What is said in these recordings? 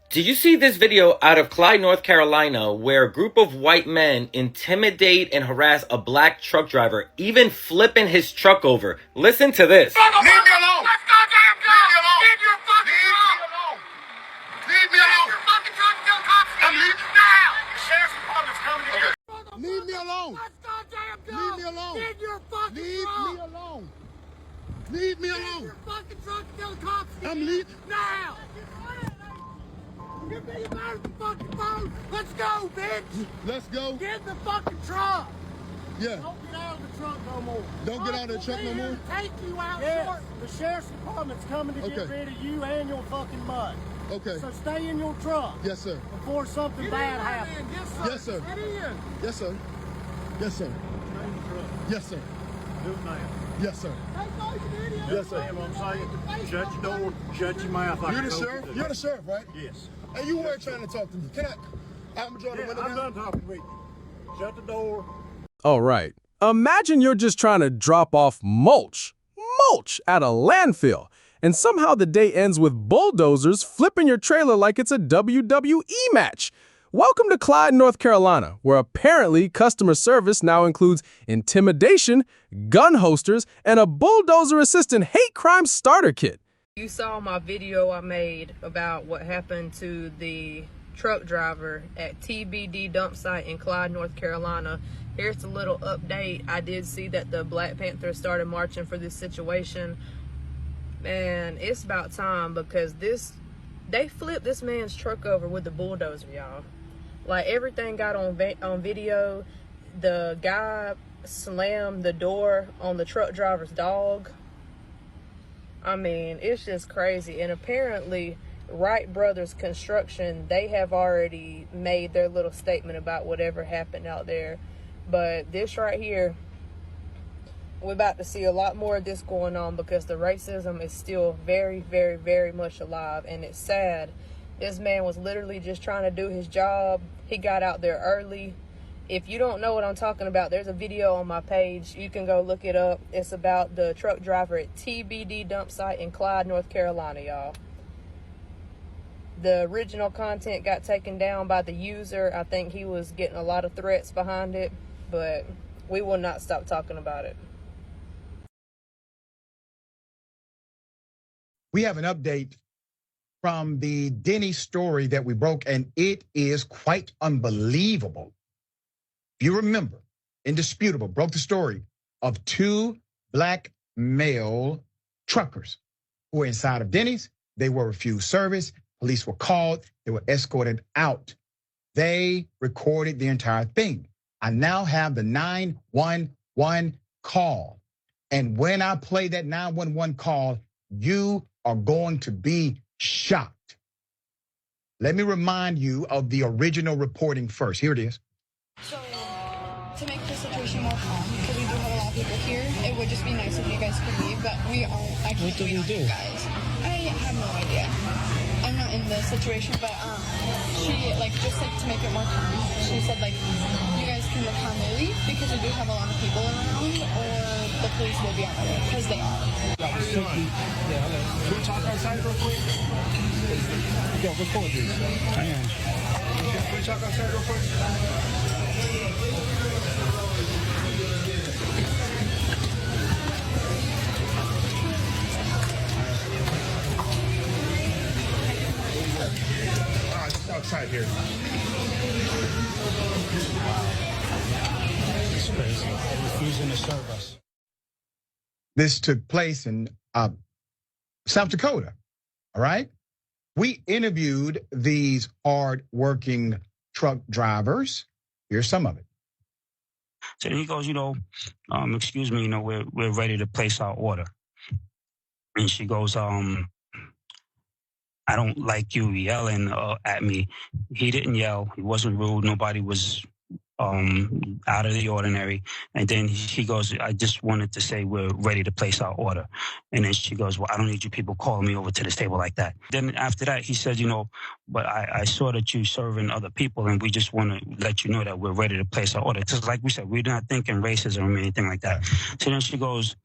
Did you see this video out of Clyde, North Carolina, where a group of white men intimidate and harass a black truck driver, even flipping his truck over? Listen to this. Leave me alone. Let's go, damn go. Leave me alone. Leave your fucking truck. Leave me alone. Leave your fucking truck till cops get here now. The sheriff's department's coming to get you. Leave me alone. Let's go, damn go. Leave me alone. Leave your fucking Leave truck. me alone. Leave me Leave alone. your fucking truck till the cops get I'm here leaving. now. Give me your fucking phone. Let's go, bitch. Let's go. Get in the fucking truck. Yeah. Don't get out of the truck no more. Don't get out of the truck no more? Take you out short. The sheriff's department's coming to get rid of you and your fucking mud. Okay. So stay in your truck. Yes, sir. Before something bad happens. Yes, sir. Get in. Yes, sir. Yes, sir. Yes, sir. Do it now. Yes, sir. Yes, sir. I'm saying, shut your door, shut your mouth. You're the sheriff? You're the sheriff, right? Yes. And you weren't trying to talk to me. Can I'm drawing the window I'm down? done talking with you. Shut the door. All right. Imagine you're just trying to drop off mulch at a landfill, and somehow the day ends with bulldozers flipping your trailer like it's a WWE match. Welcome to Clyde, North Carolina, where apparently customer service now includes intimidation, gun holsters, and a bulldozer-assistant hate crime starter kit. You saw my video I made about what happened to the truck driver at TBD dump site in Clyde, North Carolina. Here's a little update. I did see that the Black Panthers started marching for this situation. Man, it's about time, because they flipped this man's truck over with the bulldozer, y'all. Like, everything got on video. The guy slammed the door on the truck driver's dog. I mean, it's just crazy. And apparently, Wright Brothers Construction, they have already made their little statement about whatever happened out there. But this right here, we're about to see a lot more of this going on, because the racism is still very, very, very much alive. And it's sad. This man was literally just trying to do his job. He got out there early. If you don't know what I'm talking about, there's a video on my page. You can go look it up. It's about the truck driver at TBD dump site in Clyde, North Carolina, y'all. The original content got taken down by the user. I think he was getting a lot of threats behind it, but we will not stop talking about it. We have an update from the Denny story that we broke, and it is quite unbelievable. You remember, Indisputable broke the story of two black male truckers who were inside of Denny's. They were refused service. Police were called. They were escorted out. They recorded the entire thing. I now have the 911 call. And when I play that 911 call, you are going to be shocked. Let me remind you of the original reporting first. Here it is. So, to make the situation more calm, because we do have a lot of people here, it would just be nice if you guys could leave, but we are, I can't wait on you guys. I have no idea. I'm not in the situation, but she, just to make it more calm, she said, you guys can calmly leave, because we do have a lot of people around, or the police will be on their way, because they are. Can we talk outside real quick? Yo, record this. I am. Can we talk outside real quick? All right, just outside here. It's crazy. They're refusing to serve us. This took place in South Dakota, all right? We interviewed these hard-working truck drivers. Here's some of it. So he goes, excuse me, we're ready to place our order. And she goes, I don't like you yelling at me. He didn't yell. He wasn't rude. Nobody was out of the ordinary. And then he goes, I just wanted to say we're ready to place our order. And then she goes, well, I don't need you people calling me over to this table like that. Then after that, he said, but I saw that you serving other people, and we just want to let you know that we're ready to place our order. Because like we said, we're not thinking racism or anything like that. So then she goes,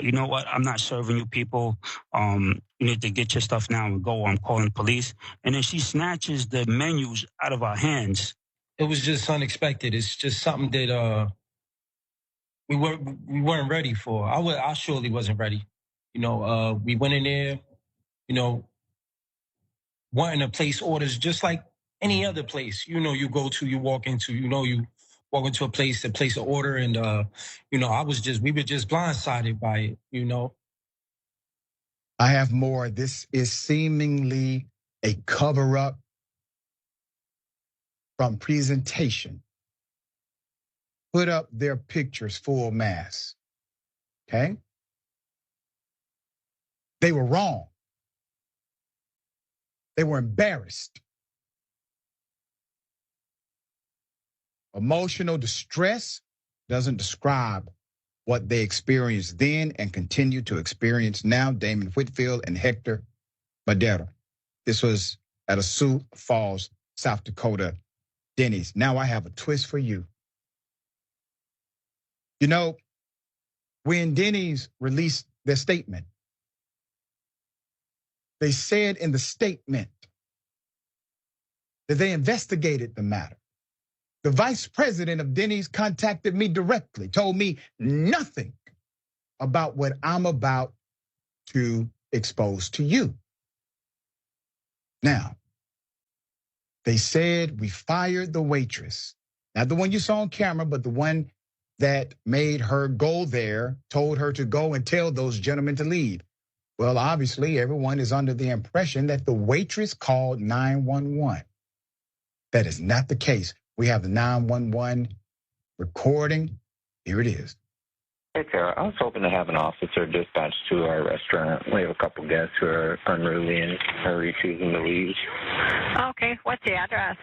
you know what? I'm not serving you people. You need to get your stuff now and go. I'm calling the police. And then she snatches the menus out of our hands. It was just unexpected. It's just something that we weren't ready for. I surely wasn't ready. You know, we went in there, you know, wanting to place orders just like any other place. You know, you go to, you walk into, you know, you walk into a place to place an order, and you know, we were just blindsided by it, you know. I have more. This is seemingly a cover-up from presentation. Put up their pictures full mass, okay? They were wrong. They were embarrassed. Emotional distress doesn't describe what they experienced then and continue to experience now. Damon Whitfield and Hector Madera. This was at a Sioux Falls, South Dakota Denny's. Now I have a twist for you. You know, when Denny's released their statement, they said in the statement that they investigated the matter. The vice president of Denny's contacted me directly, told me nothing about what I'm about to expose to you. Now, they said we fired the waitress, not the one you saw on camera, but the one that made her go there, told her to go and tell those gentlemen to leave. Well, obviously, everyone is under the impression that the waitress called 911. That is not the case. We have the 911 recording. Here it is. Hey, Tara, I was hoping to have an officer dispatched to our restaurant. We have a couple guests who are unruly and are refusing to leave. Okay, what's the address?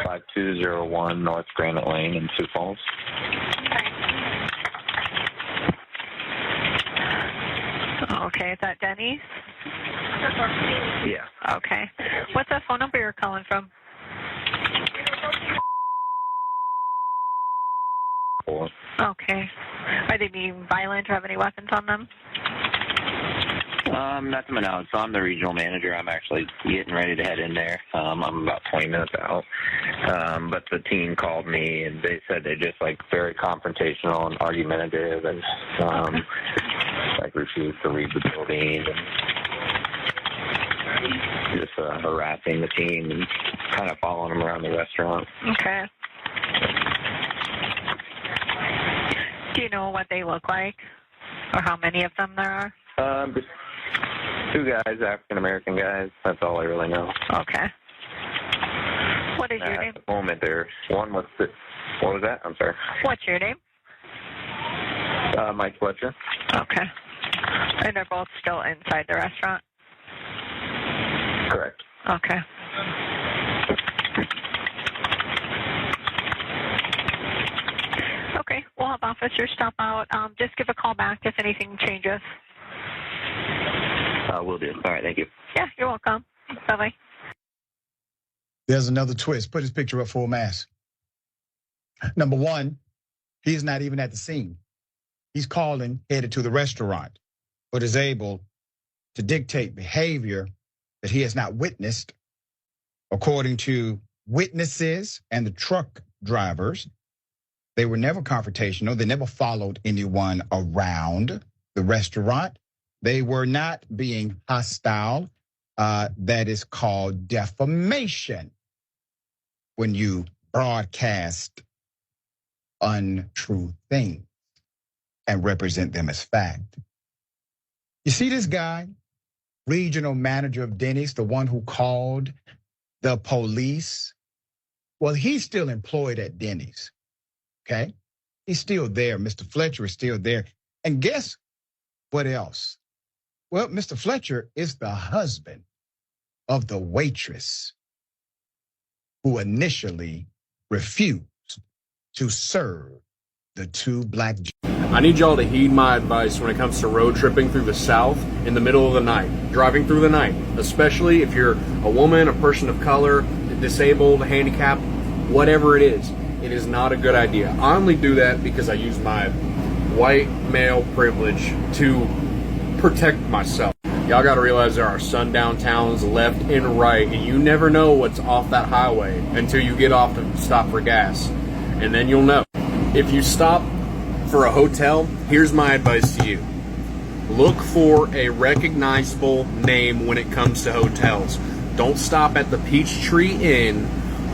5201 North Granite Lane in Sioux Falls. Okay, is that Denny's? Yeah. Okay. What's the phone number you're calling from? Okay. Are they being violent or have any weapons on them? Not to my knowledge. So I'm the regional manager. I'm actually getting ready to head in there. I'm about 20 minutes out. But the team called me and they said they just like very confrontational and argumentative and like refused to leave the building and just harassing the team and kind of following them around the restaurant. Okay. Do you know what they look like or how many of them there are? Just two guys, African-American guys. That's all I really know. Okay. What is your name? At the moment, one was, what was that? I'm sorry. What's your name? Mike Fletcher. Okay. And they're both still inside the restaurant? Correct. Okay. Okay, we'll have officers stop out. Just give a call back if anything changes. Will do. All right, thank you. Yeah, you're welcome. Bye-bye. There's another twist. Put his picture up full mass. Number one, he's not even at the scene. He's calling, headed to the restaurant, but is able to dictate behavior that he has not witnessed. According to witnesses and the truck drivers, they were never confrontational. They never followed anyone around the restaurant. They were not being hostile. That is called defamation. When you broadcast untrue things and represent them as fact. You see this guy, regional manager of Denny's, the one who called the police? Well, he's still employed at Denny's, okay? He's still there. Mr. Fletcher is still there. And guess what else? Well, Mr. Fletcher is the husband of the waitress who initially refused to serve the two black. I need y'all to heed my advice when it comes to road tripping through the South in the middle of the night, driving through the night, especially if you're a woman, a person of color, disabled, handicapped, whatever it is not a good idea. I only do that because I use my white male privilege to protect myself. Y'all gotta realize there are sundown towns left and right, and you never know what's off that highway until you get off to stop for gas. And then you'll know. If you stop for a hotel, here's my advice to you. Look for a recognizable name when it comes to hotels. Don't stop at the Peachtree Inn.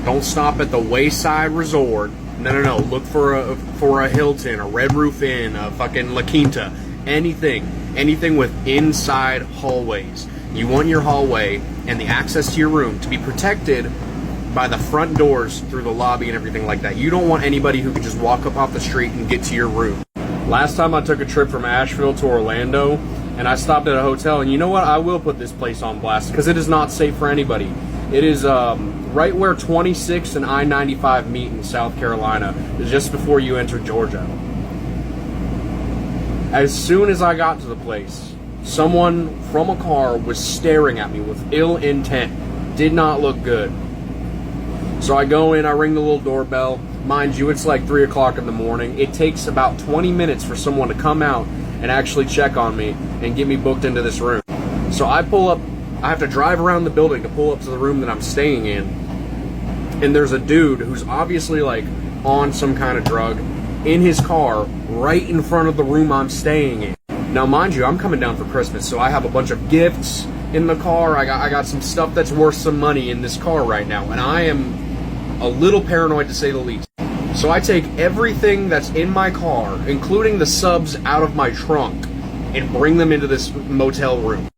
Don't stop at the Wayside Resort. No. Look for a Hilton, a Red Roof Inn, a fucking La Quinta. Anything with inside hallways. You want your hallway and the access to your room to be protected by the front doors through the lobby and everything like that. You don't want anybody who can just walk up off the street and get to your room. Last time I took a trip from Asheville to Orlando, and I stopped at a hotel, and you know what? I will put this place on blast because it is not safe for anybody. It is right where 26 and I-95 meet in South Carolina, just before you enter Georgia. As soon as I got to the place, someone from a car was staring at me with ill intent. Did not look good. So I go in, I ring the little doorbell. Mind you, it's like 3 o'clock in the morning. It takes about 20 minutes for someone to come out and actually check on me and get me booked into this room. So I pull up, I have to drive around the building to pull up to the room that I'm staying in. And there's a dude who's obviously like on some kind of drug in his car right in front of the room I'm staying in. Now, mind you, I'm coming down for Christmas, so I have a bunch of gifts in the car. I got some stuff that's worth some money in this car right now, and I am a little paranoid to say the least. So I take everything that's in my car, including the subs, out of my trunk and bring them into this motel room.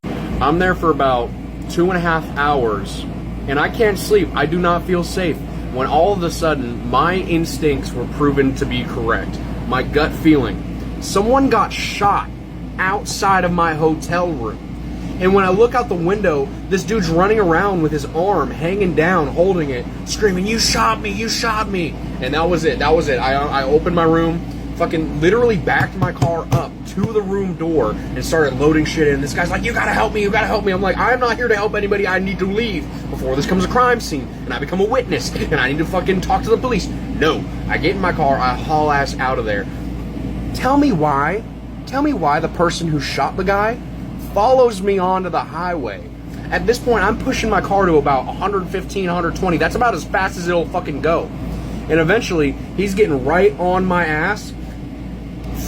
I'm there for about 2.5 hours, and I can't sleep. I do not feel safe. When all of a sudden, my instincts were proven to be correct. My gut feeling. Someone got shot outside of my hotel room. And when I look out the window, this dude's running around with his arm hanging down, holding it, screaming, "You shot me, you shot me." And that was it. I opened my room, fucking literally backed my car up to the room door and started loading shit in. This guy's like, "You gotta help me, you gotta help me." I'm like, "I'm not here to help anybody. I need to leave before this becomes a crime scene and I become a witness and I need to fucking talk to the police." No, I get in my car, I haul ass out of there. Tell me why the person who shot the guy follows me onto the highway. At this point, I'm pushing my car to about 115, 120. That's about as fast as it'll fucking go. And eventually, he's getting right on my ass.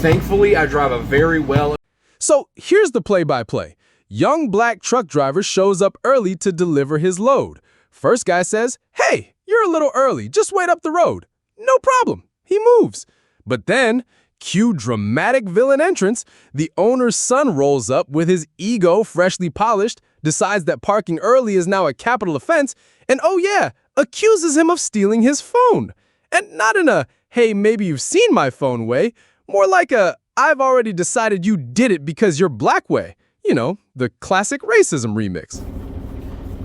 Thankfully, I drive a very well. So here's the play-by-play. Young black truck driver shows up early to deliver his load. First guy says, "Hey, you're a little early. Just wait up the road." No problem. He moves. But then, cue dramatic villain entrance, the owner's son rolls up with his ego freshly polished, decides that parking early is now a capital offense, and oh yeah, accuses him of stealing his phone. And not in a, "Hey, maybe you've seen my phone" way, more like a, "I've already decided you did it because you're black" way. You know, the classic racism remix.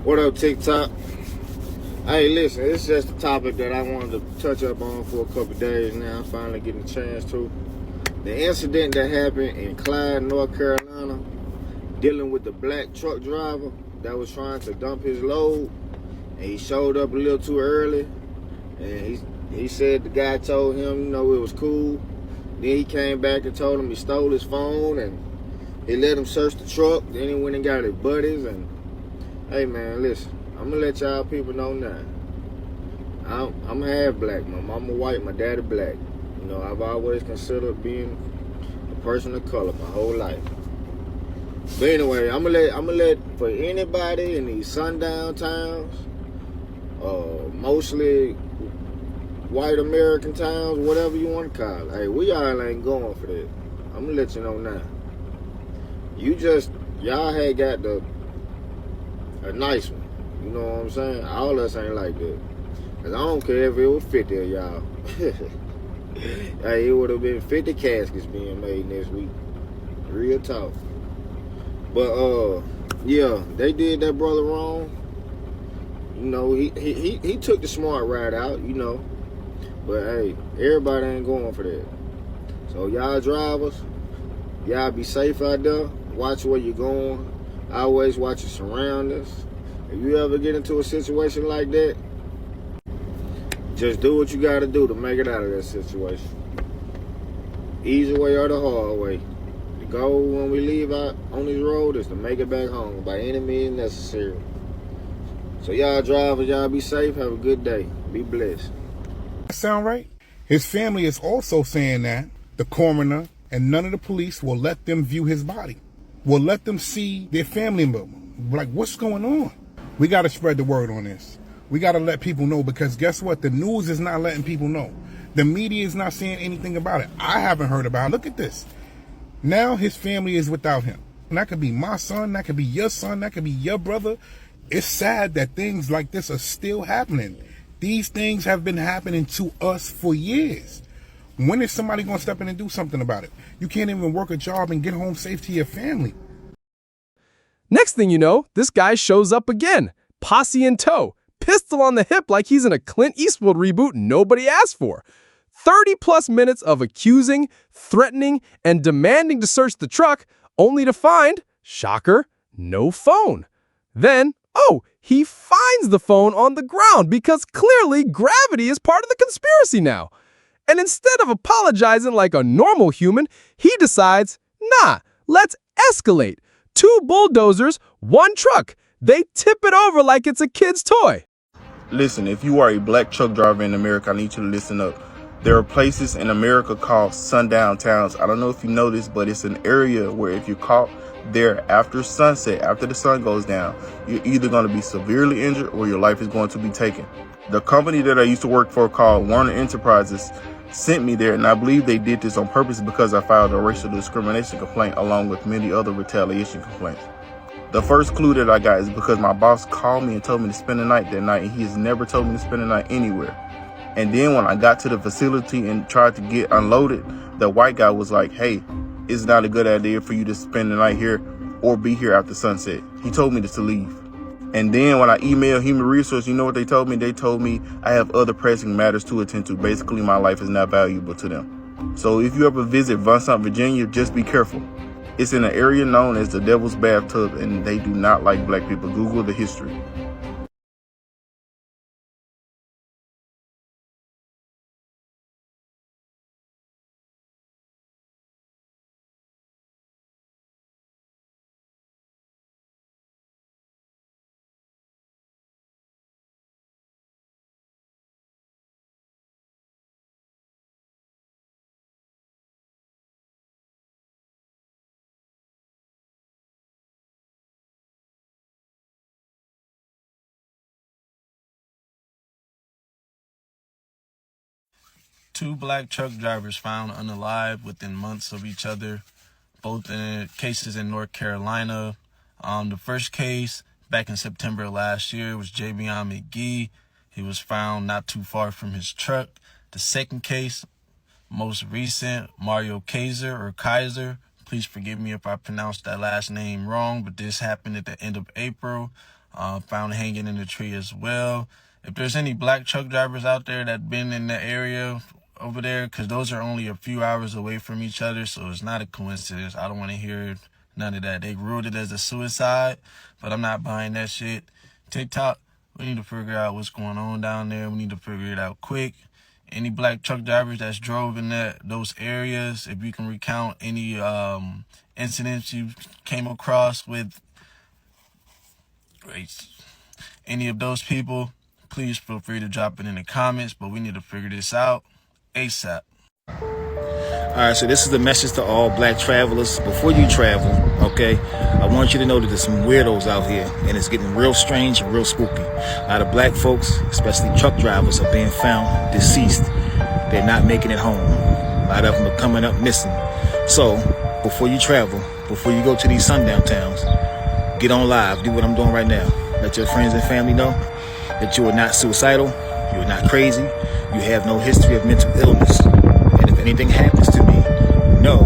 What up, TikTok? Hey, listen, it's just a topic that I wanted to touch up on for a couple days now. I'm finally getting a chance to. The incident that happened in Clyde, North Carolina, dealing with the black truck driver that was trying to dump his load, and he showed up a little too early, and he said the guy told him, it was cool. Then he came back and told him he stole his phone, and he let him search the truck. Then he went and got his buddies, and hey man, listen, I'm gonna let y'all people know now. I'm half black. My mama white, my daddy black. I've always considered being a person of color my whole life. But anyway, I'm gonna let for anybody in these sundown towns, mostly white American towns, whatever you want to call it. Hey, we all ain't going for that. I'm gonna let you know now. Y'all had got a nice one. You know what I'm saying? All us ain't like that. Cause I don't care if it was 50 of y'all. Hey, it would have been 50 caskets being made next week. Real talk. But yeah, they did that brother wrong. He took the smart ride out, But hey, everybody ain't going for that. So y'all drivers, y'all be safe out there. Watch where you're going. Always watch your surroundings. If you ever get into a situation like that, just do what you gotta do to make it out of that situation. easy way or the hard way. The goal when we leave out on this road is to make it back home by any means necessary. So y'all drivers, y'all be safe. Have a good day. Be blessed. Sound right? His family is also saying that the coroner and none of the police will let them view his body, will let them see their family member. Like, what's going on? We got to spread the word on this. We got to let people know, because guess what? The news is not letting people know. The media is not saying anything about it. I haven't heard about it. Look at this. Now his family is without him. And that could be my son. That could be your son. That could be your brother. It's sad that things like this are still happening. These things have been happening to us for years. When is somebody going to step in and do something about it? You can't even work a job and get home safe to your family. Next thing you know, this guy shows up again, posse in tow, pistol on the hip like he's in a Clint Eastwood reboot nobody asked for. 30+ minutes of accusing, threatening, and demanding to search the truck, only to find, shocker, no phone. Then, he finds the phone on the ground because clearly gravity is part of the conspiracy now. And instead of apologizing like a normal human, he decides, nah, let's escalate. 2 bulldozers, 1 truck. They tip it over like it's a kid's toy. Listen, if you are a black truck driver in America, I need you to listen up. There are places in America called sundown towns. I don't know if you know this, but it's an area where if you're caught there after sunset, after the sun goes down, you're either going to be severely injured or your life is going to be taken. The company that I used to work for, called Warner Enterprises, sent me there, and I believe they did this on purpose because I filed a racial discrimination complaint along with many other retaliation complaints. The first clue that I got is because my boss called me and told me to spend the night that night, and he has never told me to spend the night anywhere. And then when I got to the facility and tried to get unloaded, the white guy was like, hey, it's not a good idea for you to spend the night here or be here after sunset. He told me to leave. And then when I emailed Human Resources, you know what they told me? They told me I have other pressing matters to attend to. Basically, my life is not valuable to them. So if you ever visit Vincent, Virginia, just be careful. It's in an area known as the Devil's Bathtub, and they do not like black people. Google the history. Two black truck drivers found unalive within months of each other, both in cases in North Carolina. The first case, back in September last year, was Javion McGee. He was found not too far from his truck. The second case, most recent, Mario Kaiser. Please forgive me if I pronounced that last name wrong, but this happened at the end of April. Found hanging in a tree as well. If there's any black truck drivers out there that been in the area over there, because those are only a few hours away from each other, so it's not a coincidence. I don't want to hear none of that. They ruled it as a suicide, but I'm not buying that shit. TikTok, we need to figure out what's going on down there. We need to figure it out quick. Any black truck drivers that's drove in those areas, if you can recount any incidents you came across with any of those people, please feel free to drop it in the comments, but we need to figure this out ASAP. Alright, so this is the message to all black travelers. Before you travel, okay, I want you to know that there's some weirdos out here, and it's getting real strange and real spooky. A lot of black folks, especially truck drivers, are being found deceased. They're not making it home. A lot of them are coming up missing. So, before you travel, before you go to these sundown towns, get on live, do what I'm doing right now. Let your friends and family know that you are not suicidal, you are not crazy, you have no history of mental illness. And if anything happens to me, no,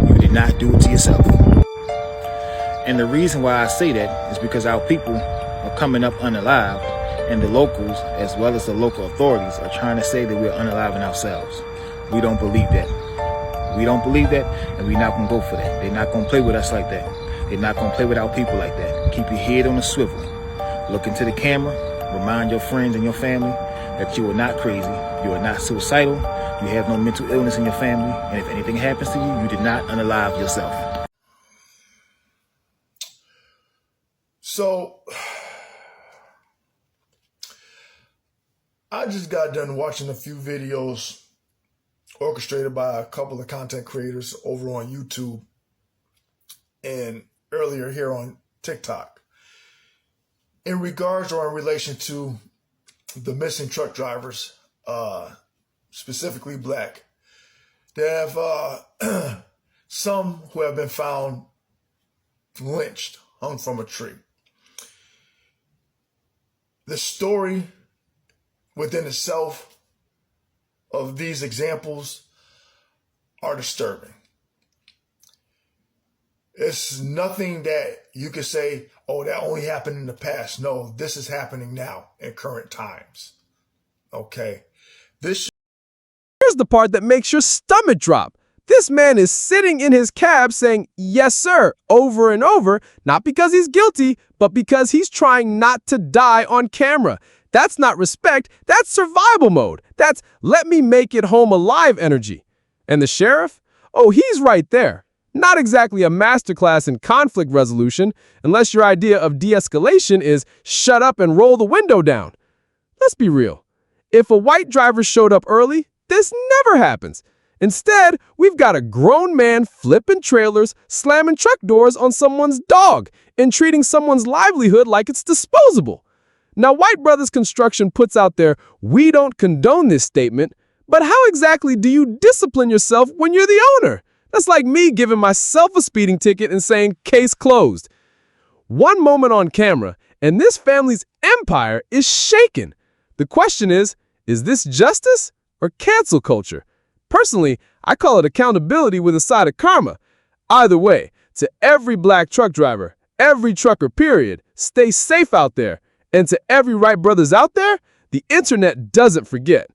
you did not do it to yourself. And the reason why I say that is because our people are coming up unalive, and the locals, as well as the local authorities, are trying to say that we're unaliving ourselves. We don't believe that. We don't believe that, and we're not going to go for that. They're not going to play with us like that. They're not going to play with our people like that. Keep your head on a swivel. Look into the camera. Remind your friends and your family that you are not crazy. You are not suicidal. You have no mental illness in your family, and if anything happens to you, you did not unalive yourself. So, I just got done watching a few videos orchestrated by a couple of content creators over on YouTube and earlier here on TikTok in regards or in relation to the missing truck drivers, specifically black. They have some who have been found lynched, hung from a tree. The story within itself of these examples are disturbing. It's nothing that you could say, oh, that only happened in the past. No, this is happening now in current times. Okay. Here's the part that makes your stomach drop. This man is sitting in his cab saying, yes, sir, over and over, not because he's guilty, but because he's trying not to die on camera. That's not respect. That's survival mode. That's let me make it home alive energy. And the sheriff? Oh, he's right there. Not exactly a masterclass in conflict resolution, unless your idea of de-escalation is shut up and roll the window down. Let's be real. If a white driver showed up early, this never happens. Instead, we've got a grown man flipping trailers, slamming truck doors on someone's dog, and treating someone's livelihood like it's disposable. Now, Wright Brothers Construction puts out their "we don't condone this" statement, but how exactly do you discipline yourself when you're the owner? That's like me giving myself a speeding ticket and saying, case closed. One moment on camera, and this family's empire is shaken. The question is this justice or cancel culture? Personally, I call it accountability with a side of karma. Either way, to every black truck driver, every trucker period, stay safe out there. And to every Wright brothers out there, the internet doesn't forget.